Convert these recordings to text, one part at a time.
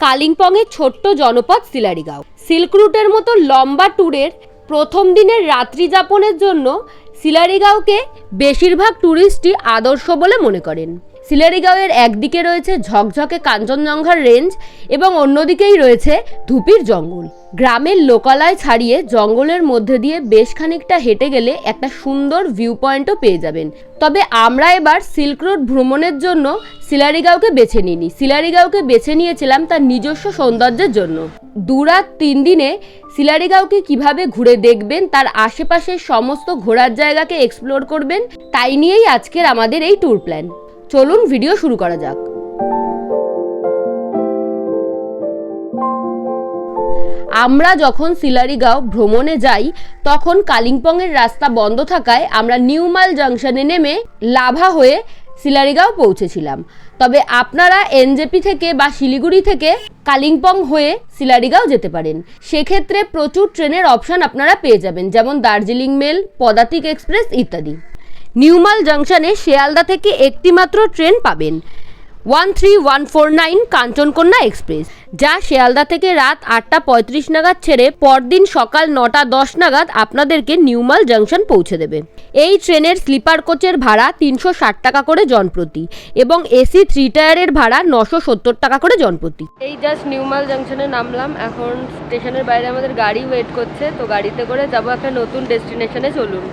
কালিম্পংয়ের ছোট্ট জনপদ সিলারিগাঁও। সিল্ক রুটের মতো লম্বা ট্যুরের প্রথম দিনের রাত্রি যাপনের জন্য সিলারিগাঁওকে বেশিরভাগ ট্যুরিস্টই আদর্শ বলে মনে করেন। সিলারিগাঁওয়ের একদিকে রয়েছে ঝকঝকে কাঞ্চনজঙ্ঘার রেঞ্জ এবং অন্যদিকেই রয়েছে ধুপির জঙ্গল। গ্রামের লোকালয় ছাড়িয়ে জঙ্গলের মধ্যে দিয়ে বেশ খানিকটা হেঁটে গেলে একটা সুন্দর ভিউ পয়েন্টও পেয়ে যাবেন। তবে আমরা এবার সিল্ক রোড ভ্রমণের জন্য সিলারিগাঁওকে বেছে নিইনি। সিলারিগাঁওকে বেছে নিয়েছিলাম তার নিজস্ব সৌন্দর্যের জন্য। 2 রাত 3 দিনে সিলারিগাঁওকে কিভাবে ঘুরে দেখবেন, তার আশেপাশের সমস্ত ঘোরার জায়গাকে এক্সপ্লোর করবেন, তাই নিয়েই আজকের আমাদের এই ট্যুর প্ল্যান। চলুন ভিডিও শুরু করা যাক। আমরা যখন সিলারিগাঁও ভ্রমণে যাই তখন কালিম্পংয়ের রাস্তা বন্ধ থাকায় আমরা নিউ মাল জাংশনে নেমে লাভা হয়ে সিলারিগাঁও পৌঁছেছিলাম। তবে আপনারা এনজেপি থেকে বা শিলিগুড়ি থেকে কালিম্পং হয়ে সিলারিগাঁও যেতে পারেন। সেক্ষেত্রে প্রচুর ট্রেনের অপশান আপনারা পেয়ে যাবেন, যেমন দার্জিলিং মেল, পদাতিক এক্সপ্রেস ইত্যাদি। নিউ মাল জাংশনে শিয়ালদা থেকে একটি মাত্র ট্রেন পাবেন, 13149 কাঞ্চনকন্যা এক্সপ্রেস, যা শিয়ালদা থেকে রাত 8:35 নাগাদ ছেড়ে পরদিন সকাল 9:10 নাগাদ আপনাদেরকে নিউ মাল জাংশন পৌঁছে দেবে। এই ট্রেনের স্লিপার কোচের ভাড়া 360 টাকা করে জনপ্রতি এবং এসি 3 টায়ারের ভাড়া 970 টাকা করে জনপ্রতি। এই জাস্ট নিউ মাল জাংশনে নামলাম, এখন স্টেশনের বাইরে আমাদের গাড়ি ওয়েট করছে, তো গাড়িতে করে যাবো একটা নতুন ডেস্টিনেশনে। চলুন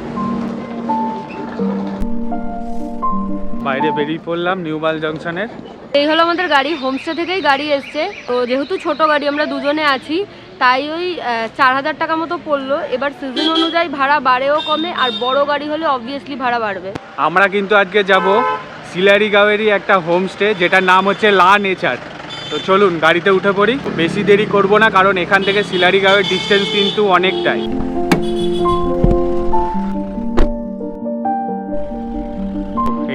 বাইরে বেরিয়ে পড়লাম নিউ মাল জংশনের। এই হলো আমাদের গাড়ি, হোমস্টে থেকেই গাড়ি এসছে। তো যেহেতু ছোট গাড়ি, আমরা দুজনে আছি, তাই ওই 4000 টাকা মতো পড়লো। এবার সিজন অনুযায়ী ভাড়া বাড়েও কমে, আর বড় গাড়ি হলে অবভিয়াসলি ভাড়া বাড়বে। আমরা কিন্তু আজকে যাব সিলারিগাঁওয়েরই একটা হোমস্টে, যেটার নাম হচ্ছে লা নেচার। তো চলুন গাড়িতে উঠে পড়ি, বেশি দেরি করব না, কারণ এখান থেকে সিলারিগাঁওয়ের ডিস্টেন্স কিন্তু অনেকটাই।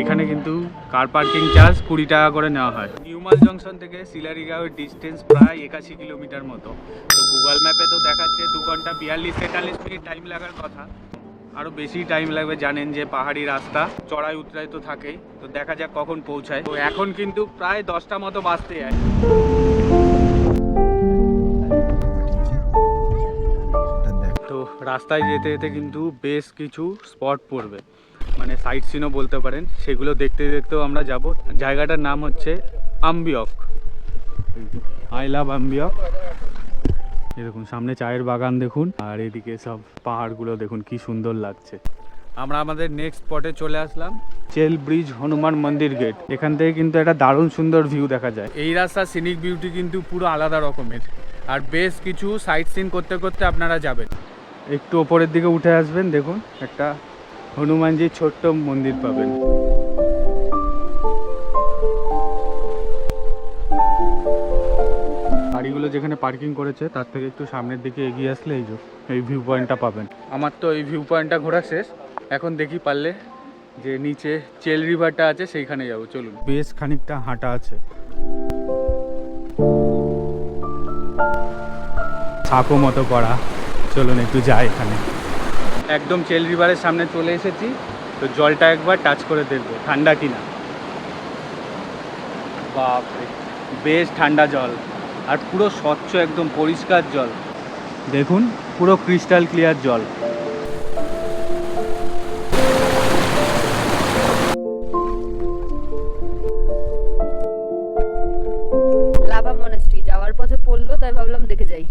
এখানে কিন্তু কার পার্কিং চার্জ 20 টাকা করে নেওয়া হয়। নিউ মাল জংশন থেকে সিলারিগাঁওয়ের ডিস্টেন্স প্রায় 81 কিলোমিটার মতো। তো গুগল ম্যাপে তো দেখাচ্ছে 2 ঘন্টা 42-43 মিনিট টাইম লাগার কথা, আরও বেশি টাইম লাগবে। জানেন যে পাহাড়ি রাস্তা, চড়াই উতরাই তো থাকেই। তো দেখা যাক কখন পৌঁছায়। তো এখন কিন্তু প্রায় 10টা মতো বাজতে যায়। তো রাস্তায় যেতে যেতে কিন্তু বেশ কিছু স্পট পড়বে, মানে সাইট সিনও বলতে পারেন, সেগুলো দেখতে দেখতেও আমরা যাব। জায়গাটার নাম হচ্ছে আম্বিয়ক, আই লাভ আম্বিয়ক। এরকম সামনে চায়ের বাগান দেখুন, আর এদিকে সব পাহাড়গুলো দেখুন কি সুন্দর লাগছে। আমরা আমাদের নেক্সট স্পটে চলে আসলাম, চেল ব্রিজ হনুমান মন্দির গেট। এখান থেকে কিন্তু একটা দারুণ সুন্দর ভিউ দেখা যায়। এই রাস্তার সিনিক বিউটি কিন্তু পুরো আলাদা রকমের, আর বেশ কিছু সাইট সিন করতে করতে আপনারা যাবেন। একটু ওপরের দিকে উঠে আসবেন, দেখুন একটা হনুমানজির ছোট্ট মন্দির পাবেন। গাড়িগুলো যেখানে পার্কিং করেছে তার থেকে একটু সামনের দিকে এগিয়ে আসলে এই ভিউ পয়েন্টটা পাবেন। আমার তো এই ভিউ পয়েন্টটা ঘোরা শেষ, এখন দেখি পারলে যে নিচে চেল রিভারটা আছে সেইখানে যাবো। চলুন, বেশ খানিকটা হাঁটা আছে, ছাপো মতো করা। চলুন একটু যাই এখানে। একদম চেল রিভারের সামনে চলে এসেছি, তো জলটা একবার টাচ করে দেখবো ঠান্ডা কিনা। বাপরে, বেশ ঠান্ডা জল, আর পুরো স্বচ্ছ একদম পরিষ্কার জল। দেখুন পুরো ক্রিস্টাল ক্লিয়ার জল। লাভা মনাস্ট্রি যাওয়ার পথে পড়লো, তাই ভাবলাম দেখে যাই।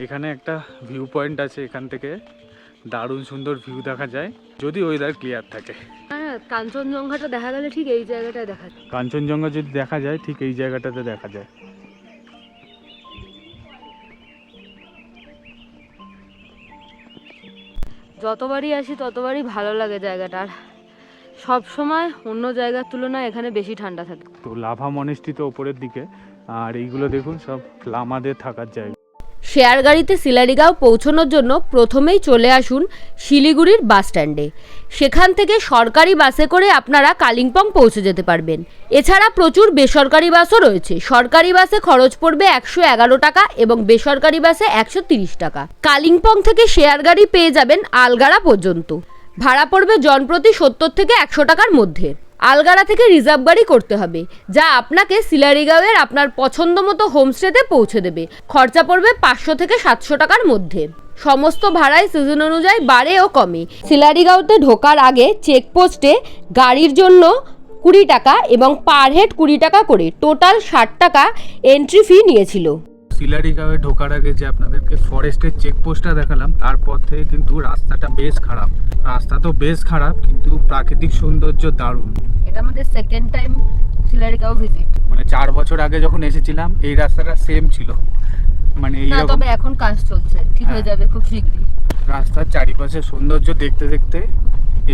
এখানে একটা ভিউ পয়েন্ট আছে, এখান থেকে দারুণ সুন্দর ভিউ দেখা যায় যদি ওয়েদার ক্লিয়ার থাকে। হ্যাঁ, কাঞ্চনজঙ্ঘাটা দেখা গেলে ঠিক এই জায়গাটায় দেখা যায়। কাঞ্চনজঙ্ঘা যদি দেখা যায় ঠিক এই জায়গাটাতে দেখা যায়। যতবারই আসি ততবারই ভালো লাগে জায়গাটার, সব সময় অন্য জায়গার তুলনায় এখানে বেশি ঠান্ডা থাকে। তো লাভা মনেস্ট্রি তো ওপরের দিকে, আর এইগুলো দেখুন সব লামাদের থাকার জায়গা। শেয়ার গাড়িতে সিলারিগাঁও পৌঁছানোর জন্য প্রথমেই চলে আসুন শিলিগুড়ির বাস স্ট্যান্ডে। সেখান থেকে সরকারি বাসে করে আপনারা কালিম্পং পৌঁছে যেতে পারবেন। এছাড়া প্রচুর বেসরকারি বাসও রয়েছে। সরকারি বাসে খরচ পড়বে 111 টাকা এবং বেসরকারি বাসে 130 টাকা। কালিম্পং থেকে শেয়ার গাড়ি পেয়ে যাবেন আলগাড়া পর্যন্ত, ভাড়া পড়বে জনপ্রতি 70 থেকে 100 টাকার মধ্যে। আলগাড়া থেকে রিজার্ভ গাড়ি করতে হবে, যা আপনাকে সিলারিগাঁওয়ের আপনার পছন্দ মতো হোমস্টেতে পৌঁছে দেবে। খরচা পড়বে 500 থেকে 700 টাকার মধ্যে। সমস্ত ভাড়াই সিজন অনুযায়ী বাড়ে ও কমে। সিলারিগাঁওতে ঢোকার আগে চেকপোস্টে গাড়ির জন্য 20 টাকা এবং পার হেড 20 টাকা করে টোটাল 60 টাকা এন্ট্রি ফি নিয়েছিল। সিলারিগাঁওয়ে ঢোকার আগে যে আপনাদেরকে ফরেস্টের চেকপোস্টটা দেখালাম, তারপর থেকে কিন্তু রাস্তাটা বেশ খারাপ। রাস্তা তো বেশ খারাপ, কিন্তু প্রাকৃতিক সৌন্দর্য দারুণ। এটা আমাদের সেকেন্ড টাইম সিলারিগাঁও ভিজিট। মানে 4 বছর আগে যখন এসেছিলাম এই রাস্তাটা সেম ছিল, মানে এইরকম। তবে এখন কাজ চলছে, ঠিক হয়ে যাবে খুব শীঘ্রই। রাস্তার চারিপাশে সৌন্দর্য দেখতে দেখতে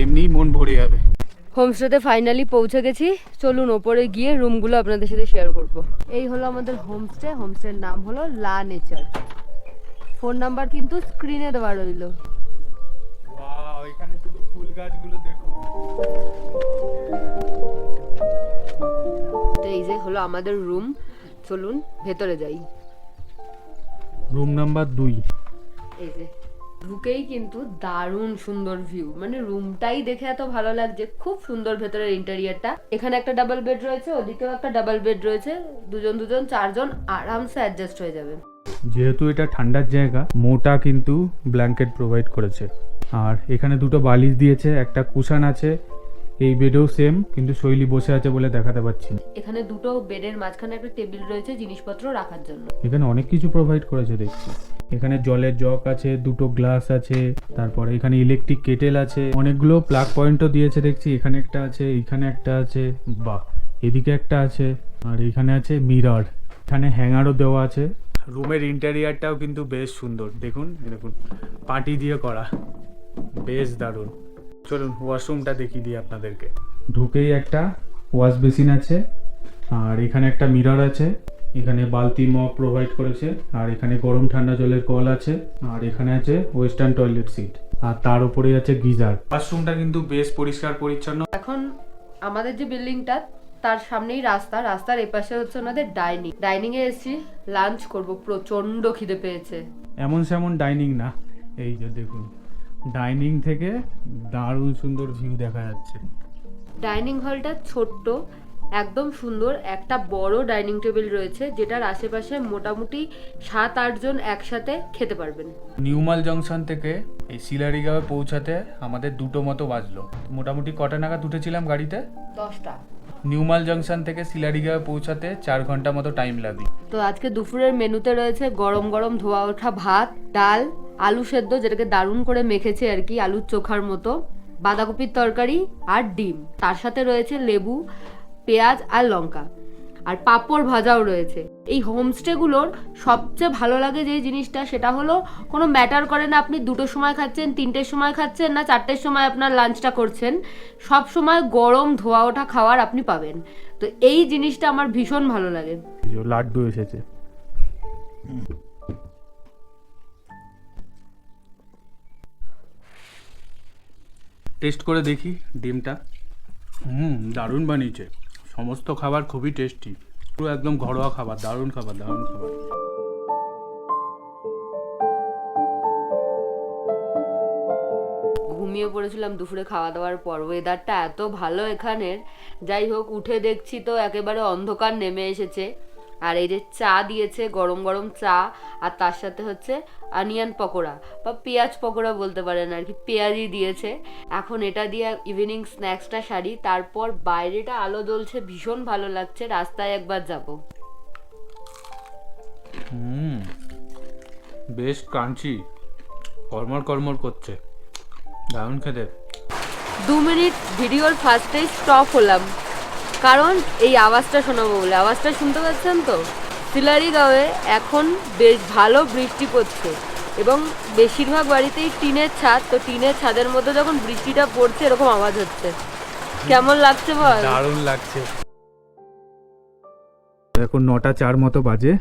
এমনিই মন ভরে যাবে। হোমস্টেতে ফাইনালি পৌঁছে গেছি। চলুন ওপরে গিয়ে রুমগুলো আপনাদের সাথে শেয়ার করব। এই হলো আমাদের হোমস্টে। হোমস্টের নাম হলো লা নেচার। ফোন নাম্বার কিন্তু স্ক্রিনে দেওয়া রইল। ওয়াও, এখানে শুধু ফুল গাছগুলো দেখো। তো এই যে হলো আমাদের রুম। চলুন ভেতরে যাই। Room number 2। এই যে ঢুকেই কিন্তু দারুণ সুন্দর ভিউ, মানে রুমটাই দেখে এত ভালো লাগছে। খুব সুন্দর ভেতরের ইন্টেরিয়রটা। এখানে একটা ডাবল বেড রয়েছে, ওদিকেও একটা ডাবল বেড রয়েছে। দুজন 4জন আরামসে অ্যাডজাস্ট হয়ে যাবে। যেহেতু এটা ঠান্ডার জায়গা, মোটা কিন্তু ব্ল্যাঙ্কেট প্রোভাইড করেছে। আর এখানে 2টো বালিশ দিয়েছে, একটা কুশন আছে। এই বেডেও সেম, কিন্তু শৈলী বসে আছে বলে দেখাতে পাচ্ছি না। এখানে 2টো বেডের মাঝখানে একটা টেবিল রয়েছে জিনিসপত্র রাখার জন্য। এখানে অনেক কিছু প্রোভাইড করেছে দেখছি। এখানে জলের জগ আছে, 2টো গ্লাস আছে, তারপরে এখানে ইলেকট্রিক কেটেল আছে, অনেকগুলো প্লাগ পয়েন্টও দিয়েছে দেখছি। এখানে একটা আছে, এখানে একটা আছে, বাহ, এদিকে একটা আছে, আর এখানে আছে মিরর। এখানে হ্যাঙ্গারও দেওয়া আছে। রুমের ইন্টেরিয়ারটাও কিন্তু বেশ সুন্দর। দেখুন দেখুন, পাটি দিয়ে করা, বেশ দারুণ। চলুন ওয়াশরুমটা দেখিয়ে দিই আপনাদেরকে। ঢুকেই একটা ওয়াশ বেসিন আছে, আর এখানে একটা মিরর আছে। এখানে বালতি মগ প্রোভাইড করেছে, আর এখানে গরম ঠান্ডা জলের কল আছে, আর এখানে আছে ওয়েস্টার্ন টয়লেট সিট, আর তার উপরে আছে গিজার। ওয়াশরুমটা কিন্তু বেশ পরিষ্কার পরিচ্ছন্ন। এখন আমাদের যে বিল্ডিংটা তার সামনেই রাস্তা, রাস্তার এপাশে হচ্ছে ওনাদের ডাইনিং এ এসেছি, লাঞ্চ করব। প্রচন্ড খিদে পেয়েছে। এমন সেমন ডাইনিং না, এই যে দেখুন, ডাইনিং থেকে দারুণ সুন্দর ভিউ দেখা যাচ্ছে। ডাইনিং হলটা ছোট্ট, একদম সুন্দর। একটা বড় ডাইনিং টেবিল রয়েছে, যেটার আশেপাশে মোটামুটি 7-8 জন একসাথে খেতে পারবেন। নিউমাল জংশন থেকে এই সিলারিগাঁওয়ে পৌঁছাতে আমাদের 2টো মতো বাজলো। মোটামুটি কটা নাগাদ উঠেছিলাম গাড়িতে? 10টা। নিউমাল জংশন থেকে সিলারিগাঁওয়ে পৌঁছাতে 4 ঘন্টা মতো টাইম লাগলো। তো আজকে দুপুরের মেনুতে রয়েছে গরম গরম ধোয়া ওঠা ভাত, ডাল, আলু সেদ্ধ, যেটাকে দারুণ করে মেখেছে আর কি, আলুর চোখার মতো, বাঁধাকপির তরকারি আর ডিম। তার সাথে রয়েছে লেবু, পেঁয়াজ আর লঙ্কা, আর পাঁপড় ভাজাও রয়েছে। এই হোমস্টেগুলোর সবচেয়ে ভালো লাগে যে জিনিসটা, সেটা হলো কোনো ম্যাটার করে না আপনি 2টোর সময় খাচ্ছেন, 3টের সময় খাচ্ছেন, না 4টের সময় আপনার লাঞ্চটা করছেন, সব সময় গরম ধোয়া ওঠা খাবার আপনি পাবেন। তো এই জিনিসটা আমার ভীষণ ভালো লাগে। লাড্ডু এসেছে। টেস্ট করে দেখি ডিমটা। দারুণ বানিয়েছে। সমস্ত খাবার খুবই টেস্টি, পুরো একদম ঘরোয়া খাবার, দারুণ খাবার, দারুণ খাবার। ঘুমিয়ে পড়েছিলাম দুপুরে খাওয়া দাওয়ার পর। ওয়েদারটা এত ভালো এখানের, যাই হোক উঠে দেখছি তো একেবারে অন্ধকার নেমে এসেছে। আর এই যে চা দিয়েছে, গরম গরম চা, আর তার সাথে হচ্ছে অনিয়ন পকোড়া বা পেঁয়াজ পকোড়া বলতে পারেন আর কি, পেঁয়াজই দিয়েছে। এখন এটা দিয়ে ইভিনিং স্ন্যাক্সটা সারি, তারপর বাইরেটা আলো জ্বলছে, ভীষণ ভালো লাগছে। রাস্তায় একবার যাব। বেশ ক্রাঞ্চি, কর্মর কর্মর করছে, দারুণ খেতে। 2 মিনিট ভিডিওর ফার্স্টেই স্টপ হলাম, কারণ এই আওয়াজটা শোনাবো বলে। আওয়াজটা শুনতে পাচ্ছেন তো? সিলারিগাঁওয়ে এখন বেশ ভালো বৃষ্টি পড়ছে, এবং বেশিরভাগ বাড়িতেই টিনের ছাদ। তো টিনের ছাদের মধ্যে যখন বৃষ্টিটা পড়ছে এরকম আওয়াজ হচ্ছে। কেমন লাগছে বল? দারুণ লাগছে। এখন 9টা 4 মতো বাজে,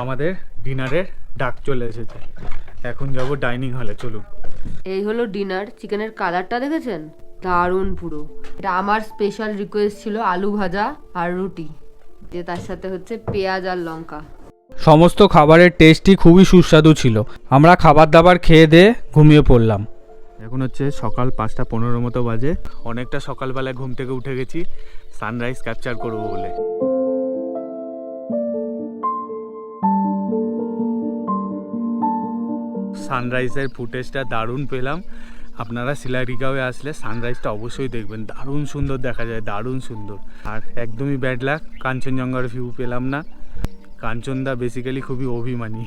আমাদের ডিনারের ডাক চলে এসেছে। এখন যাব ডাইনিং হলে, চলুন। এই হলো ডিনার। চিকেনের কালারটা দেখেছেন? দারুণ পুরো। এটা আমার স্পেশাল রিকোয়েস্ট ছিল, আলু ভাজা আর রুটি, যে তার সাথে হচ্ছে পেঁয়াজ আর লঙ্কা। সমস্ত খাবারের টেস্টই খুবই সুস্বাদু ছিল। আমরা খাবার দাবার খেয়ে দিয়ে ঘুমিয়ে পড়লাম। এখন হচ্ছে সকাল 5:15 মতো বাজে। অনেকটা সকালবেলায় ঘুম থেকে উঠে গেছি সানরাইজ ক্যাপচার করবো বলে। সানরাইজের ফুটেজটা দারুণ পেলাম। আপনারা শিলারিগাঁওয়ে আসলে সানরাইজটা অবশ্যই দেখবেন, দারুণ সুন্দর দেখা যায়, দারুণ সুন্দর। আর একদমই ব্যাড লাক, কাঞ্চনজঙ্ঘার ভিউ পেলাম না। কাঞ্চনদা বেসিক্যালি খুবই অভিমানী,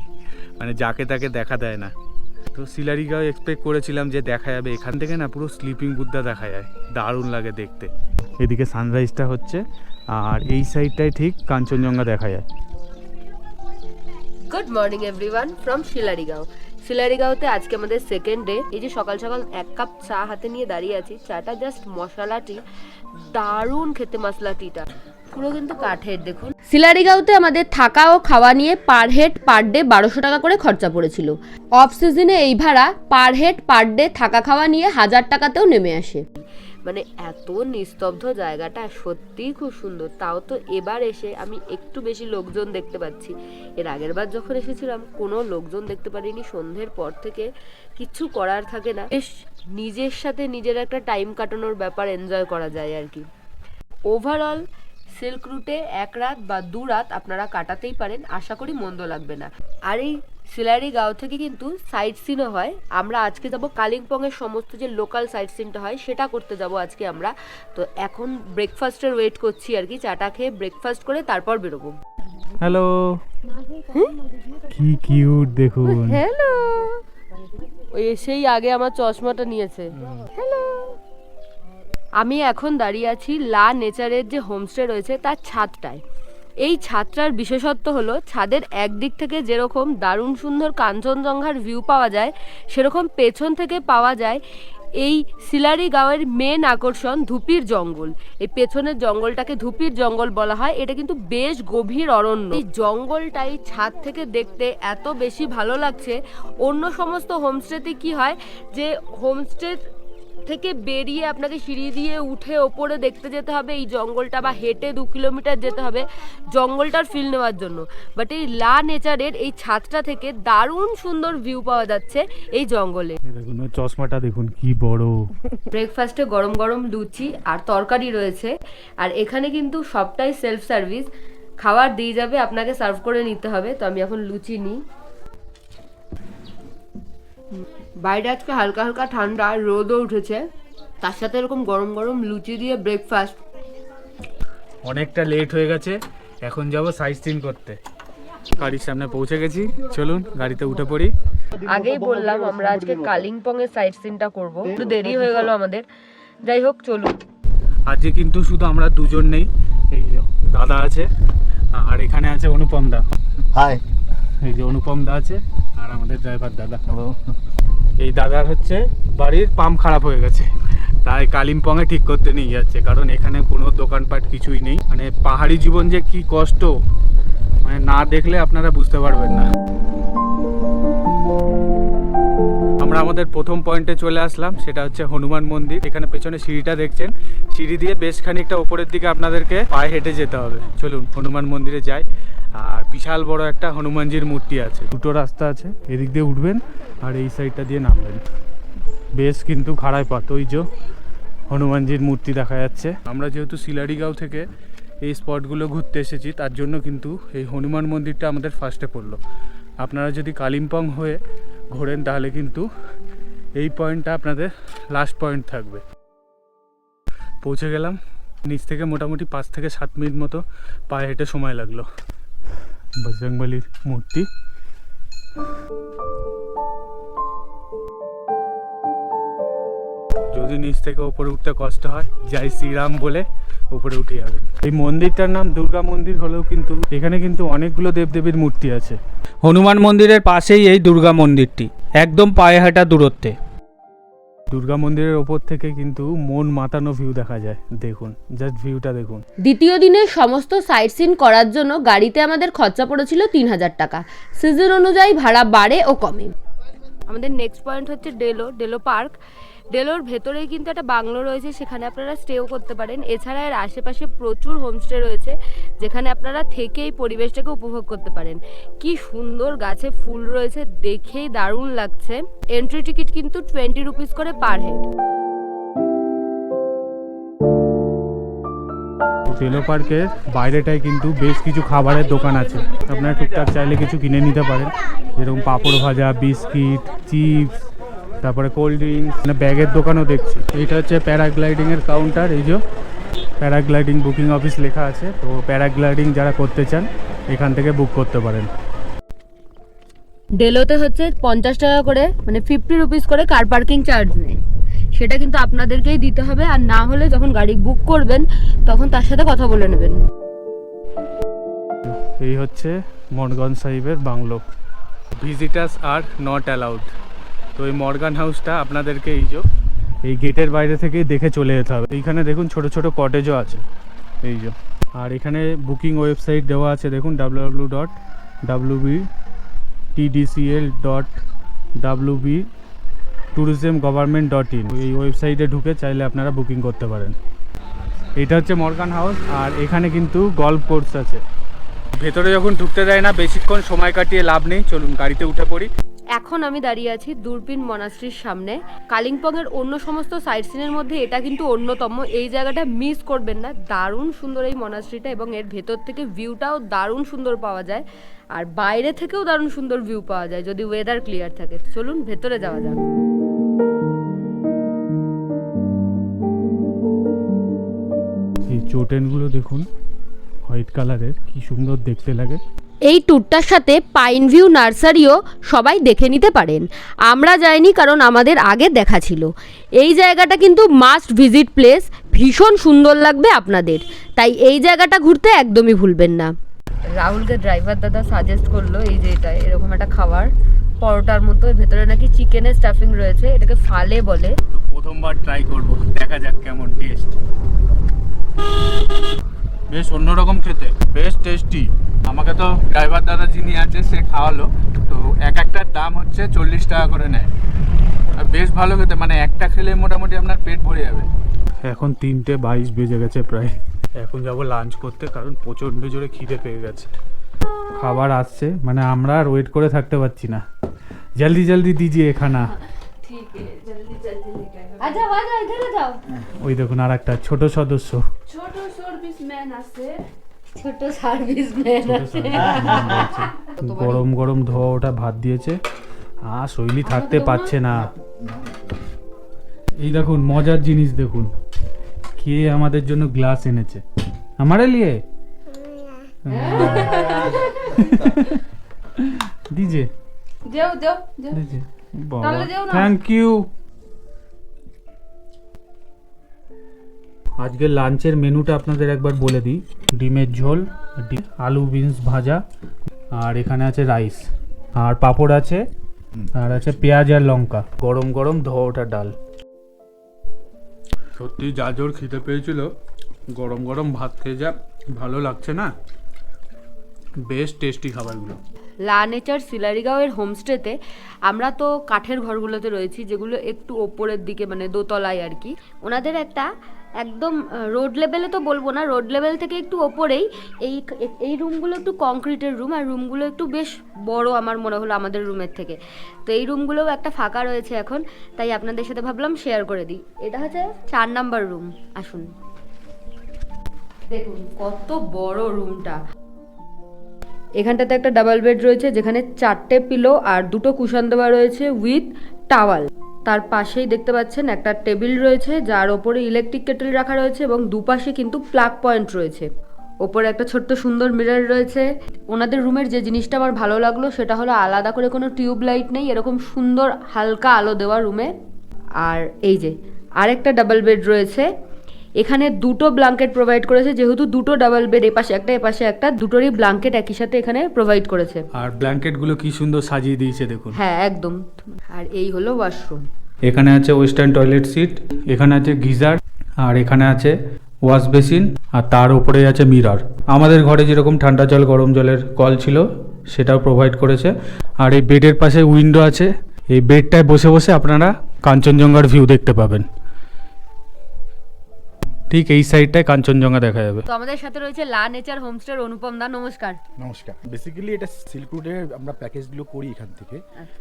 মানে যাকে তাকে দেখা দেয় না। তো শিলারিগাঁও এক্সপেক্ট করেছিলাম যে দেখা যাবে, এখান থেকে না পুরো স্লিপিং বুদ্ধা দেখা যায়, দারুণ লাগে দেখতে। এদিকে সানরাইজটা হচ্ছে আর এই সাইডটায় ঠিক কাঞ্চনজঙ্ঘা দেখা যায়। Good morning everyone from Sillerygaon. শিলারিগাঁওতে আজকে আমাদের সেকেন্ড ডে। এই যে সকাল সকাল 1 কাপ চা হাতে নিয়ে দাঁড়িয়ে আছি। চাটা জাস্ট মশলা টি, দারুণ খেতে মশলা টিটা, পুরো কিন্তু কাঠের। দেখুন, শিলারিগাঁওতে আমাদের থাকা ও খাওয়া নিয়ে পার হেড পার ডে 1200 টাকা করে খরচা পড়েছিল। অফ সিজনে এই ভাড়া পার হেড পার ডে থাকা খাওয়া নিয়ে 1000 টাকাতেও নেমে আসে। মানে এত নিস্তব্ধ জায়গাটা সত্যিই খুব সুন্দর। তাও তো এবার এসে আমি একটু বেশি লোকজন দেখতে পাচ্ছি। এর আগের বার যখন এসেছিলাম কোনো লোকজন দেখতে পারিনি। সন্ধ্যের পর থেকে কিছু করার থাকে না, বেশ নিজের সাথে নিজের একটা টাইম কাটানোর ব্যাপার এনজয় করা যায় আর কি। ওভারঅল সিল্ক রুটে 1 রাত বা 2 রাত আপনারা কাটাতেই পারেন, আশা করি মন্দ লাগবে না। আর এই শিলারিগাঁও থেকে কিন্তু সাইট সিনও হয়। আমরা আজকে যাব কালিম্পংয়ের সমস্ত যে লোকাল সাইট সিনটা হয় সেটা করতে যাব আজকে আমরা। তো এখন ব্রেকফাস্টের ওয়েট করছি আর কি, চাটা খেয়ে ব্রেকফাস্ট করে তারপর বেরোবো। হ্যালো, কি কিউট দেখুন। হ্যালো, ওই সেই আগে আমার চশমাটা নিয়েছে। হ্যালো, আমি এখন দাঁড়িয়ে আছি লা নেচারের যে হোমস্টে রয়েছে তার ছাদটায়। এই ছাদটার বিশেষত্ব হলো ছাদের একদিক থেকে যেরকম দারুণ সুন্দর কাঞ্চনজঙ্ঘার ভিউ পাওয়া যায়, সেরকম পেছন থেকে পাওয়া যায় এই শিলারিগাঁওয়ের মেন আকর্ষণ ধুপির জঙ্গল। এই পেছনের জঙ্গলটাকে ধুপির জঙ্গল বলা হয়। এটা কিন্তু বেশ গভীর অরণ্য। এই জঙ্গলটাই ছাদ থেকে দেখতে এত বেশি ভালো লাগছে। অন্য সমস্ত হোমস্টেতে কি হয় যে হোমস্টে থেকে বেরিয়ে আপনাকে সিঁড়ি দিয়ে উঠে ওপরে দেখতে যেতে হবে এই জঙ্গলটা, বা হেঁটে 2 কিলোমিটার যেতে হবে জঙ্গলটার ফিল নেওয়ার জন্য। বাট এই লা নেচারের এই ছাদটা থেকে দারুণ সুন্দর ভিউ পাওয়া যাচ্ছে এই জঙ্গলে। দেখুন চশমাটা দেখুন কি বড়। ব্রেকফাস্টে গরম গরম লুচি আর তরকারি রয়েছে। আর এখানে কিন্তু সবটাই সেলফ সার্ভিস, খাবার দিয়ে যাবে, আপনাকে সার্ভ করে নিতে হবে। তো আমি এখন লুচি নিই। বাইরে আজকে হালকা হালকা ঠান্ডা, রোদও উঠেছে, তার সাথে এরকম গরম গরম লুচি দিয়ে ব্রেকফাস্ট। অনেকটা লেট হয়ে গেছে, এখন যাব সাইট সিন করতে। গাড়ির সামনে পৌঁছে গেছি, চলুন গাড়িতে উঠে পড়ি। আগেই বললাম আমরা আজকে কালিম্পং এর সাইট সিনটা করব, একটু দেরি হয়ে গেল আমাদের। যাই হোক চলুন। আজকে কিন্তু শুধু আমরা দুজন নেই, এই যে দাদা আছে আর এখানে আছে অনুপম দা। হাই, এই যে অনুপম দা আছে আর আমাদের ড্রাইভার দাদা। এই দাদার হচ্ছে বাড়ির পাম্প খারাপ হয়ে গেছে, তাই কালিম্পংয়ে ঠিক করতে নিয়ে যাচ্ছে। কারণ এখানে কোনো দোকানপাট কিছুই নেই। মানে পাহাড়ি জীবন যে কি কষ্ট, মানে না দেখলে আপনারা বুঝতে পারবেন না। আমরা আমাদের প্রথম পয়েন্টে চলে আসলাম, সেটা হচ্ছে হনুমান মন্দির। এখানে পেছনে সিঁড়িটা দেখছেন, সিঁড়ি দিয়ে বেশ খানিকটা উপরের দিকে আপনাদেরকে পায়ে হেঁটে যেতে হবে। চলুন হনুমান মন্দিরে যাই। আর বিশাল বড় একটা হনুমানজির মূর্তি আছে। 2টো রাস্তা আছে, এদিক দিয়ে উঠবেন আর এই সাইডটা দিয়ে নামবেন। বেশ কিন্তু খাড়াই পাত, ওই যে হনুমানজির মূর্তি দেখা যাচ্ছে। আমরা যেহেতু শিলারিগাঁও থেকে এই স্পটগুলো ঘুরতে এসেছি, তার জন্য কিন্তু এই হনুমান মন্দিরটা আমাদের ফার্স্টে পড়লো। আপনারা যদি কালিম্পং হয়ে ঘোরেন তাহলে কিন্তু এই পয়েন্টটা আপনাদের লাস্ট পয়েন্ট থাকবে। পৌঁছে গেলাম, নিচ থেকে মোটামুটি 5 থেকে 7 মিনিট মতো পায়ে হেঁটে সময় লাগলো। বজরংবলীর মূর্তি। যদি নিচ থেকে উপরে উঠতে কষ্ট হয়, জয় শ্রীরাম বলে উপরে উঠে যাবেন। এই মন্দিরটার নাম দুর্গা মন্দির হলেও কিন্তু এখানে কিন্তু অনেকগুলো দেবদেবীর মূর্তি আছে। হনুমান মন্দিরের পাশেই এই দুর্গা মন্দিরটি, একদম পায়ে হাঁটা দূরত্বে। দুর্গা মন্দিরের ওপর থেকে কিন্তু মন মাতানো ভিউ দেখা যায়। দেখুন, জাস্ট ভিউটা দেখুন। দ্বিতীয় দিনে সমস্ত সাইট সিন করার জন্য গাড়িতে আমাদের খরচা পড়েছিল 3000 টাকা। সিজন অনুযায়ী ভাড়া বাড়ে ও কমে। আমাদের নেক্সট পয়েন্ট হচ্ছে ডেলো পার্ক। ডেলোর ভেতরেই কিন্তু একটা বাংলো রয়েছে, সেখানে আপনারা স্টেও করতে পারেন। এছাড়া এর আশেপাশে প্রচুর হোমস্টে রয়েছে, যেখানে আপনারা থেকে এই পরিবেশটাকে উপভোগ করতে পারেন। কি সুন্দর গাছে ফুল রয়েছে, দেখেই দারুণ লাগছে। এন্ট্রি টিকিট কিন্তু 20 রুপিস করে পার হেড। ডেলো পার্কের বাইরেটায় কিন্তু বেশ কিছু খাবারের দোকান আছে, আপনারা টুকটাক চাইলে কিছু কিনে নিতে পারেন, যেরকম পাঁপড় ভাজা, বিস্কিট, চিপস, তারপরে কোল্ড ড্রিঙ্কস, মানে ব্যাগের দোকানও দেখছি। এইটা হচ্ছে প্যারাগ্লাইডিংয়ের কাউন্টার, এই যে প্যারাগ্লাইডিং বুকিং অফিস লেখা আছে। তো প্যারাগ্লাইডিং যারা করতে চান এখান থেকে বুক করতে পারেন। ডেলোতে হচ্ছে 50 টাকা করে, মানে 50 রুপিস করে কার পার্কিং চার্জ নেয়, সেটা কিন্তু আপনাদেরকেই দিতে হবে। আর না হলে যখন গাড়ি বুক করবেন তখন তার সাথে কথা বলে নেবেন। এই হচ্ছে মর্গান সাহিবের বাংলো। Visitors are not allowed. তো এই মর্গান হাউসটা আপনাদেরকে এই গেটের বাইরে থেকেই দেখে চলে যেতে হবে। এইখানে দেখুন ছোট ছোট কটেজও আছে, এই যে। আর এখানে বুকিং ওয়েবসাইট দেওয়া আছে, দেখুন www.wbtdcl.wbtourismgovernment.in। এই ওয়েবসাইটে ঢুকে চাইলে আপনারা বুকিং করতে পারেন। এটা হচ্ছে মর্গান হাউস, আর এখানে কিন্তু গল্ফ কোর্স আছে। ভেতরে যখন ঢুকতে দেয় না, বেশিক্ষণ সময় কাটিয়ে লাভ নেই, চলুন গাড়িতে উঠে পড়ি। এখন আমি দাঁড়িয়ে আছি দূরবীন মনাস্ট্রির সামনে। কালিম্পংয়ের অন্য সমস্ত সাইট সিনের মধ্যে এটা কিন্তু অন্যতম। এই জায়গাটা মিস করবেন না, দারুণ সুন্দর এই মনাস্ট্রিটা, এবং এর ভেতর থেকে ভিউটাও দারুণ সুন্দর পাওয়া যায়, আর বাইরে থেকেও দারুণ সুন্দর ভিউ পাওয়া যায় যদি ওয়েদার ক্লিয়ার থাকে। চলুন ভেতরে যাওয়া যাক। এই চোটেনগুলো দেখুন, হোয়াইট কালারের, কি সুন্দর দেখতে লাগে। এই ট্যুরটার সাথে পাইন ভিউ নার্সারিও সবাই দেখে নিতে পারেন। আমরা যাইনি কারণ আমাদের আগে দেখা ছিল। এই জায়গাটা কিন্তু মাস্ট ভিজিট প্লেস, ভীষণ সুন্দর লাগবে আপনাদের, তাই এই জায়গাটা ঘুরতে একদমই ভুলবেন না। রাহুলকে ড্রাইভার দাদা সাজেস্ট করলো এই যে এটা এরকম একটা খাবার, পরোটার মতো, ভেতরে নাকি চিকেনের স্টাফিং রয়েছে, এটাকে ফালে বলে। প্রথমবার ট্রাই করব, দেখা যাক কেমন টেস্ট। বেশ অন্যরকম খেতে, বেশ টেস্টি। আমাকে তো ড্রাইভার দাদা যিনি আছে সে খাওয়ালো। তো একটার দাম হচ্ছে 40 টাকা করে নেয়, আর বেশ ভালো খেতে, মানে একটা খেলে মোটামুটি আপনার পেট ভরে যাবে। এখন 3:22 বেজে গেছে প্রায়। এখন যাব লাঞ্চ করতে, কারণ প্রচণ্ড জোরে খিদে পেয়ে গেছে। খাবার আসছে, মানে আমরা আর ওয়েট করে থাকতে পারছি না। জলদি জলদি দিজিয়ে খানা। ওই দেখুন আর একটা ছোট সদস্য, ছোট সার্ভিসম্যান আছে, ছোট সার্ভিসম্যান আছে। গরম গরম ধোয়া ওটা ভাত দিয়েছে, শৈলী থাকতে পারছে না। এই দেখুন মজার জিনিস দেখুন, কে আমাদের জন্য গ্লাস এনেছে আমারে লিয়ে দিজে দেও দেও দিজে। Thank you. আজকের লাঞ্চের মেনুটা আপনাদের একবার বলে দিই। ডিমের ঝোল, আলু বিনস ভাজা, আর এখানে আছে রাইস, আর পাঁপড় আছে, আর আছে পেঁয়াজ আর লঙ্কা, গরম গরম ধোয়া ওঠা ডাল। সত্যি যা জোর খিদে পেয়েছিল, গরম গরম ভাত খেয়ে যা ভালো লাগছে না, বেশ টেস্টি খাবারগুলো। লা নেচার সিলারিগাঁওয়ের হোমস্টেতে আমরা তো কাঠের ঘরগুলোতে রয়েছি, যেগুলো একটু ওপরের দিকে, মানে দোতলায় আর কি। ওনাদের একটা একদম রোড লেভেলে তো বলবো না, রোড লেভেল থেকে একটু ওপরেই এই রুমগুলো একটু কংক্রিটের রুম, আর রুমগুলো একটু বেশ বড় আমার মনে হলো আমাদের রুমের থেকে। তো এই রুমগুলোও একটা ফাঁকা রয়েছে এখন, তাই আপনাদের সাথে ভাবলাম শেয়ার করে দিই। এটা হচ্ছে 4 নাম্বার রুম। আসুন দেখুন কত বড় রুমটা। এখানটাতে একটা ডাবল বেড রয়েছে, যেখানে 4টে পিলো আর 2টো কুশন দেওয়া রয়েছে উইথ টাওয়াল। তার পাশেই দেখতে পাচ্ছেন একটা টেবিল রয়েছে, যার ওপরে ইলেকট্রিক কেটেল রাখা রয়েছে, এবং দুপাশে কিন্তু প্লাগ পয়েন্ট রয়েছে। ওপরে একটা ছোট্ট সুন্দর মিরর রয়েছে। ওনাদের রুমের যে জিনিসটা আমার ভালো লাগলো সেটা হলো আলাদা করে কোনো টিউব লাইট নেই, এরকম সুন্দর হালকা আলো দেওয়া রুমে। আর এই যে আরেকটা ডাবল বেড রয়েছে, এখানে 2টো ব্ল্যাঙ্কেট প্রোভাইড করেছে, যেহেতু 2টো ডাবল বেড, এপাশে একটা এপাশে একটা, দুটোরই ব্ল্যাঙ্কেট একই সাথে এখানে প্রোভাইড করেছে। আর ব্ল্যাঙ্কেটগুলো কি সুন্দর সাজিয়ে দিয়েছে দেখুন। হ্যাঁ একদম। আর এই হলো ওয়াশরুম। এখানে আছে ওয়েস্টার্ন টয়লেট সিট, এখানে আছে গিজার, আর এখানে আছে ওয়াশ বেসিন, আর তার উপরে আছে মিরর। আমাদের ঘরে যেরকম ঠান্ডা জল গরম জলের কল ছিল সেটাও প্রোভাইড করেছে। আর এই বেডের পাশে উইন্ডো আছে, এই বেডটায় বসে বসে আপনারা কাঞ্চনজঙ্ঘার ভিউ দেখতে পাবেন। ঠিক এই সাইডটায় কাঞ্চনজঙ্ঘা দেখা যাবে। তো আমাদের সাথে রয়েছে লা নেচার হোমস্টের অনুপম দা, নমস্কার। নমস্কার। বেসিক্যালি এটা সিল্ক রুটের আমরা প্যাকেজগুলো করি এখান থেকে।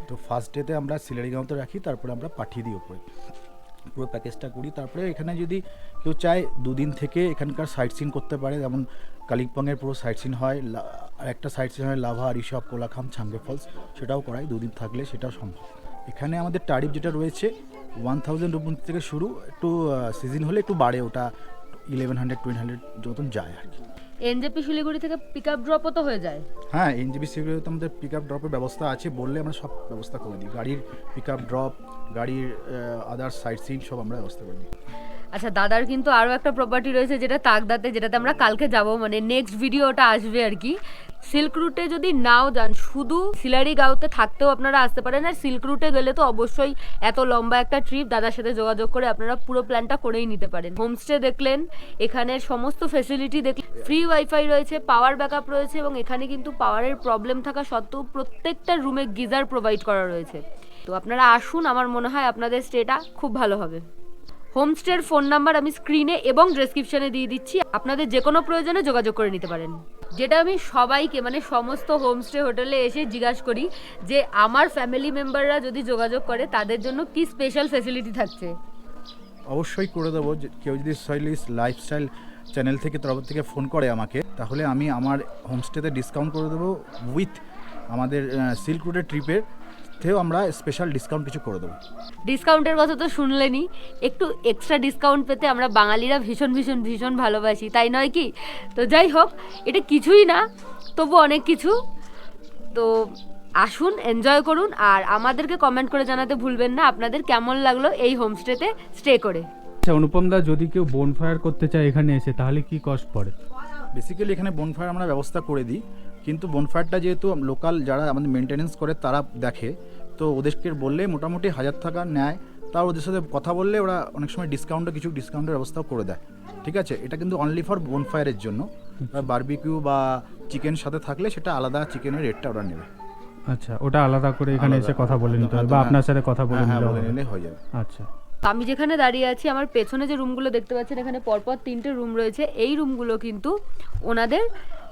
তো ফার্স্ট ডেতে আমরা সিলারিগাঁওতে রাখি, তারপরে আমরা পাঠিয়ে দিই ওপরে, পুরো প্যাকেজটা করি। তারপরে এখানে যদি কেউ চায় 2 দিন থেকে এখানকার সাইট সিন করতে পারে, যেমন কালিম্পংয়ের পুরো সাইট সিন হয়, আর একটা সাইট সিন হয় লাভা, ঋষভ, কোলাখাম, ছাঙ্গে ফলস, সেটাও করাই 2 দিন থাকলে, সেটাও সম্ভব। এখানে আমাদের টারিফ যেটা রয়েছে 1000 রুপিস থেকে শুরু, একটু সিজন হলে একটু বাড়ে, ওটা 1100-1200 যতন যায় আর কি। এনজেপি শিলিগুড়ি থেকে পিক আপ ড্রপও তো হয়ে যায়? হ্যাঁ, এনজেপি সিকিউরিটিতে আমাদের পিক আপ ড্রপের ব্যবস্থা আছে, বললে আমরা সব ব্যবস্থা করে দিই। গাড়ির পিক আপ ড্রপ, গাড়ির আদার সাইট সিন সব আমরা ব্যবস্থা করে দিই। আচ্ছা, দাদার কিন্তু আরও একটা প্রপার্টি রয়েছে যেটা তাকদাতে, যেটাতে আমরা কালকে যাব, মানে নেক্সট ভিডিওটা আসবে আর কি। সিল্ক রুটে যদি নাও যান, শুধু সিলারিগাঁওতে থাকতেও আপনারা আসতে পারেন, আর সিল্ক রুটে গেলে তো অবশ্যই এত লম্বা একটা ট্রিপ দাদার সাথে যোগাযোগ করে আপনারা পুরো প্ল্যানটা করেই নিতে পারেন। হোমস্টে দেখলেন, এখানের সমস্ত ফেসিলিটি দেখলেন, ফ্রি ওয়াইফাই রয়েছে, পাওয়ার ব্যাকআপ রয়েছে, এবং এখানে কিন্তু পাওয়ারের প্রবলেম থাকা সত্ত্বেও প্রত্যেকটা রুমে গিজার প্রোভাইড করা রয়েছে। তো আপনারা আসুন, আমার মনে হয় আপনাদের স্টেটা খুব ভালো হবে। হোমস্টের ফোন নাম্বার আমি স্ক্রিনে এবং ডেসক্রিপশনে দিয়ে দিচ্ছি, আপনাদের যে কোনো প্রয়োজনে যোগাযোগ করে নিতে পারেন। যেটা আমি সবাইকে, মানে সমস্ত হোমস্টে হোটেলে এসে জিজ্ঞাসা করি যে আমার ফ্যামিলি মেম্বাররা যদি যোগাযোগ করে তাদের জন্য কি স্পেশাল ফেসিলিটি থাকছে। অবশ্যই করে দেবো। যে কেউ যদি সয়েলিস লাইফস্টাইল চ্যানেল থেকে তরফ থেকে ফোন করে আমাকে, তাহলে আমি আমার হোমস্টেতে ডিসকাউন্ট করে দেবো, উইথ আমাদের সিল্ক রুটের ট্রিপের থেকেও আমরা স্পেশাল ডিসকাউন্ট কিছু করে দেবো। ডিসকাউন্টের কথা তো শুনলেনই, একটু এক্সট্রা ডিসকাউন্ট পেতে আমরা বাঙালিরা ভীষণ ভীষণ ভীষণ ভালোবাসি, তাই নয় কি? তো যাই হোক, এটা কিছুই না, তবু অনেক কিছু। তো আসুন, এনজয় করুন, আর আমাদেরকে কমেন্ট করে জানাতে ভুলবেন না আপনাদের কেমন লাগলো এই হোমস্টেতে স্টে করে। আচ্ছা অনুপম দা, যদি কেউ বোনফায়ার করতে চায় এখানে এসে, তাহলে কি কস্ট পড়ে? বেসিক্যালি এখানে বনফায়ার আমরা ব্যবস্থা করে দিই, কিন্তু বনফায়ারটা যেহেতু লোকাল যারা আমাদের মেনটেনেন্স করে তারা দেখে, তো ওদেরকে বললে মোটামুটি 1000 টাকা নেয়। তাও ওদের সাথে কথা বললে ওরা অনেক সময় কিছু ডিসকাউন্টের ব্যবস্থাও করে দেয়। ঠিক আছে, এটা কিন্তু অনলি ফর বনফায়ারের জন্য। বারবিকিউ বা চিকেন সাথে থাকলে সেটা আলাদা, চিকেনের রেটটা ওরা নেবে। আচ্ছা, ওটা আলাদা করে এখানে এসে কথা বলে নিতে হবে, বা আপনার সাথে কথা বলে নিলে হয়ে যাবে। আচ্ছা, আমি যেখানে দাঁড়িয়ে আছি, আমার পেছনে যে রুমগুলো দেখতে পাচ্ছেন, এখানে পরপর 3টে রুম রয়েছে। এই রুমগুলো কিন্তু ওনাদের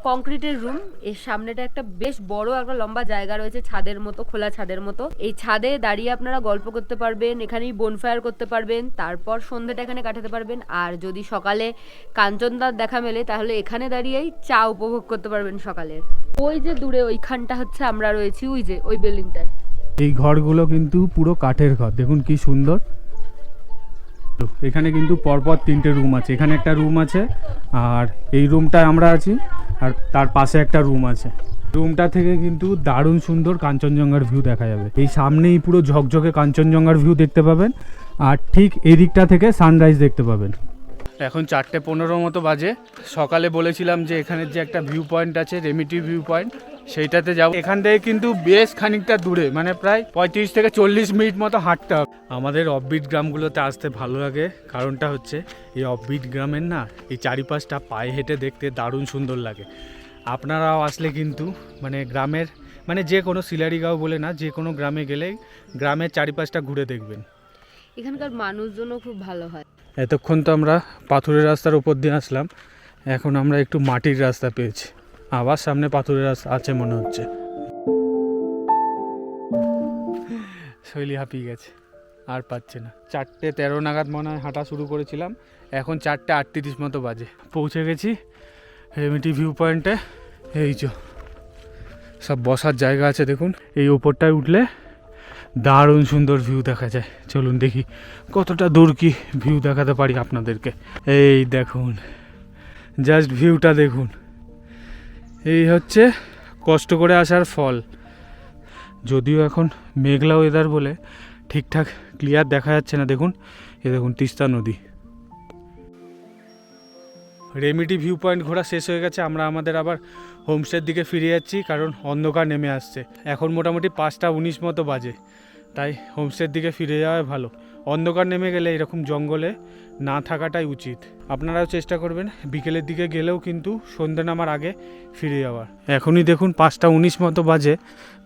কংক্রিটের রুম। এর সামনেটা একটা বেশ বড় একটা লম্বা জায়গা রয়েছে, ছাদের মতো, খোলা ছাদের মতো। এই ছাদে দাঁড়িয়ে আপনারা গল্প করতে পারবেন, এখানেই বনফায়ার করতে পারবেন, তারপর সন্ধ্যাটা এখানে কাটাতে পারবেন। আর যদি সকালে কাঞ্চনদার দেখা মেলে, তাহলে এখানে দাঁড়িয়েই চা উপভোগ করতে পারবেন সকালের। ওই যে দূরে ওইখানটা হচ্ছে আমরা রয়েছি, ওই যে ওই বিল্ডিংটায়। এই ঘরগুলো কিন্তু পুরো কাঠের ঘর, দেখুন কি সুন্দর। এখানে কিন্তু পরপর 3টে রুম আছে, এখানে একটা রুম আছে, আর এই রুমটায় আমরা আছি, আর তার পাশে একটা রুম আছে। রুমটা থেকে কিন্তু দারুণ সুন্দর কাঞ্চনজঙ্ঘার ভিউ দেখা যাবে। এই সামনেই পুরো ঝকঝকে কাঞ্চনজঙ্ঘার ভিউ দেখতে পাবেন, আর ঠিক এই দিকটা থেকে সানরাইজ দেখতে পাবেন। এখন 4:15 মতো বাজে। সকালে বলেছিলাম যে এখানের যে একটা ভিউ পয়েন্ট আছে, রেমিটি ভিউ পয়েন্ট, সেইটাতে যাব। এখান থেকে কিন্তু বেশ খানিকটা দূরে, মানে প্রায় 35 থেকে 40 মিনিট মতো হাঁটতে হবে। আমাদের অফবিট গ্রামগুলোতে আসতে ভালো লাগে, কারণটা হচ্ছে এই অফবিট গ্রামের না এই চারিপাশটা পায়ে হেঁটে দেখতে দারুণ সুন্দর লাগে। আপনারাও আসলে কিন্তু মানে গ্রামের, মানে যে কোনো সিলারিগাঁও বলে না, যে কোনো গ্রামে গেলেই গ্রামের চারিপাশটা ঘুরে দেখবেন। এখানকার মানুষজনও খুব ভালো হয়। এতক্ষণ তো আমরা পাথরের রাস্তার উপর দিয়ে আসলাম, এখন আমরা একটু মাটির রাস্তা পেয়েছি। আবার সামনে পাথরের রাস্তা আছে মনে হচ্ছে। শৈলী হাঁপিয়ে গেছে, আর পাচ্ছে না। 4:13 নাগাদ মনে হয় হাঁটা শুরু করেছিলাম, এখন 4:38 মতো বাজে। পৌঁছে গেছি রেমিটি ভিউ পয়েন্টে। এই যে সব বসার জায়গা আছে, দেখুন এই ওপরটায় উঠলে দারুণ সুন্দর ভিউ দেখা যায়। চলুন দেখি কতটা দূর কি ভিউ দেখাতে পারি আপনাদেরকে। এই দেখুন, জাস্ট ভিউটা দেখুন। এই হচ্ছে কষ্ট করে আসার ফল। যদিও এখন মেঘলা ওয়েদার বলে ঠিকঠাক ক্লিয়ার দেখা যাচ্ছে না। দেখুন, এ দেখুন তিস্তা নদী। রেমিটি ভিউ পয়েন্ট ঘোরা শেষ হয়ে গেছে, আমরা আমাদের আবার হোমস্টের দিকে ফিরে যাচ্ছি, কারণ অন্ধকার নেমে আসছে। এখন মোটামুটি 5:19 মতো বাজে, তাই হোমস্টের দিকে ফিরে যাওয়াই ভালো। অন্ধকার নেমে গেলে এরকম জঙ্গলে না থাকাটাই উচিত। আপনারাও চেষ্টা করবেন বিকেলের দিকে গেলেও কিন্তু সন্ধ্যে নামার আগে ফিরে যাওয়ার। এখনই দেখুন 5:19 মতো বাজে,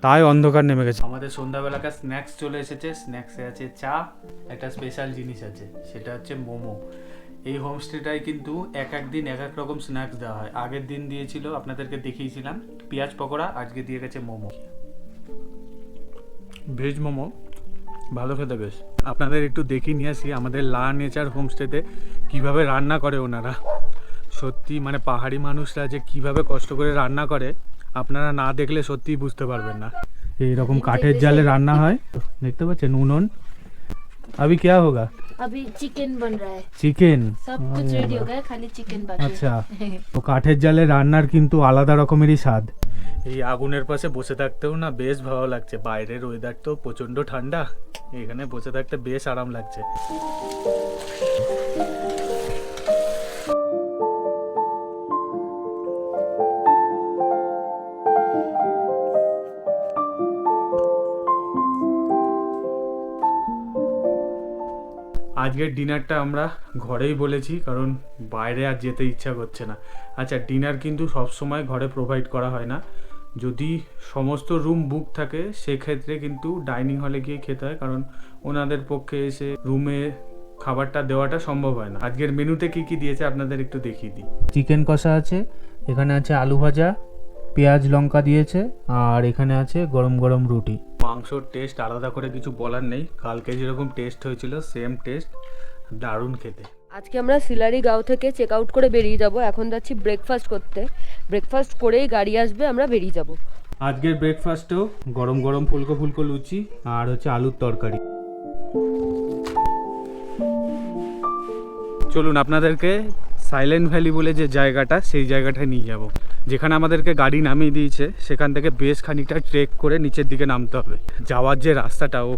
তাই অন্ধকার নেমে গেছে। আমাদের সন্ধ্যাবেলাকার স্ন্যাক্স চলে এসেছে। স্ন্যাক্সে আছে চা, একটা স্পেশাল জিনিস আছে, সেটা হচ্ছে মোমো। এই হোমস্টেটাই কিন্তু এক এক দিন এক এক রকম স্ন্যাক্স দেওয়া হয়। আগের দিন দিয়েছিল, আপনাদেরকে দেখিয়েছিলাম, পেঁয়াজ পকোড়া, আজকে দিয়ে গেছে মোমো, ভেজ মোমো, ভালো খেতে বেশ। আপনাদের একটু দেখিয়ে নিয়ে আসি আমাদের লা নেচার হোমস্টেতে কীভাবে রান্না করে ওনারা। সত্যি মানে পাহাড়ি মানুষরা যে কীভাবে কষ্ট করে রান্না করে আপনারা না দেখলে সত্যিই বুঝতে পারবেন না। এইরকম কাঠের জালে রান্না হয়, দেখতে পাচ্ছেন উনুন। अभी क्या होगा? अभी चिकन बन रहा है, চিকেন। सब कुछ रेडी हो गया, खाली चिकन बाकी है। আচ্ছা, তো কাঠের জালে রান্নার কিন্তু আলাদা রকমেরই স্বাদ। এই আগুনের পাশে বসে থাকতেও না বেশ ভালো লাগছে। বাইরের ওয়েদার তো প্রচণ্ড ঠান্ডা, এখানে বসে থাকতে বেশ আরাম লাগছে। আজকের ডিনারটা আমরা ঘরেই বলেছি, কারণ বাইরে আর যেতে ইচ্ছা করছে না। আচ্ছা, ডিনার কিন্তু সবসময় ঘরে প্রোভাইড করা হয় না। যদি সমস্ত রুম বুক থাকে সেক্ষেত্রে কিন্তু ডাইনিং হলে গিয়ে খেতে হয়, কারণ ওনাদের পক্ষে এসে রুমে খাবারটা দেওয়াটা সম্ভব হয় না। আজকের মেনুতে কি কি দিয়েছে আপনাদের একটু দেখিয়ে দিই। চিকেন কষা আছে, এখানে আছে আলু ভাজা, পেঁয়াজ লঙ্কা দিয়েছে, আর এখানে আছে গরম গরম রুটি। মাংসর টেস্ট আলাদা করে কিছু বলার নেই, কালকে যেরকম টেস্ট হয়েছিল সেম টেস্ট, দারুণ খেতে। আজকে আমরা সিলারি গাঁও থেকে চেক আউট করে বেরিয়ে যাব। এখন যাচ্ছি ব্রেকফাস্ট করতে। ব্রেকফাস্ট করেই গাড়ি আসবে, আমরা বেরিয়ে যাব। আজকের ব্রেকফাস্টেও গরম গরম ফুলকো ফুলকো লুচি আর হচ্ছে আলুর তরকারি। চলুন আপনাদেরকে সাইলেন্ট ভ্যালি বলে যে জায়গাটা, সেই জায়গাটায় নিয়ে যাব। যেখানে আমাদেরকে গাড়ি নামিয়ে দিয়েছে সেখান থেকে বেশ খানিকটা ট্রেক করে নিচের দিকে নামতে হবে। যাওয়ার যে রাস্তাটা, ও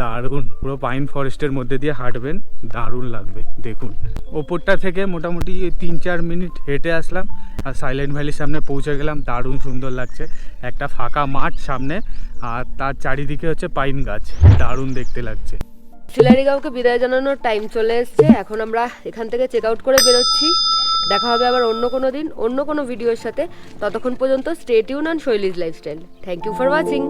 দারুণ, পুরো পাইন ফরেস্টের মধ্যে দিয়ে হাঁটবেন, দারুণ লাগবে। দেখুন ওপরটা থেকে মোটামুটি 3-4 মিনিট হেঁটে আসলাম আর সাইলেন্ট ভ্যালির সামনে পৌঁছে গেলাম। দারুণ সুন্দর লাগছে, একটা ফাঁকা মাঠ সামনে আর তার চারিদিকে হচ্ছে পাইন গাছ, দারুণ দেখতে লাগছে। সিলারি গাঁওকে বিদায় জানানোর টাইম চলে এসছে। এখন আমরা এখান থেকে চেক আউট করে বেরোচ্ছি। দেখা হবে আবার অন্য কোনো দিন অন্য কোনো ভিডিওর সাথে। ততক্ষণ পর্যন্ত stay tune on Shailee's lifestyle. Thank you for watching.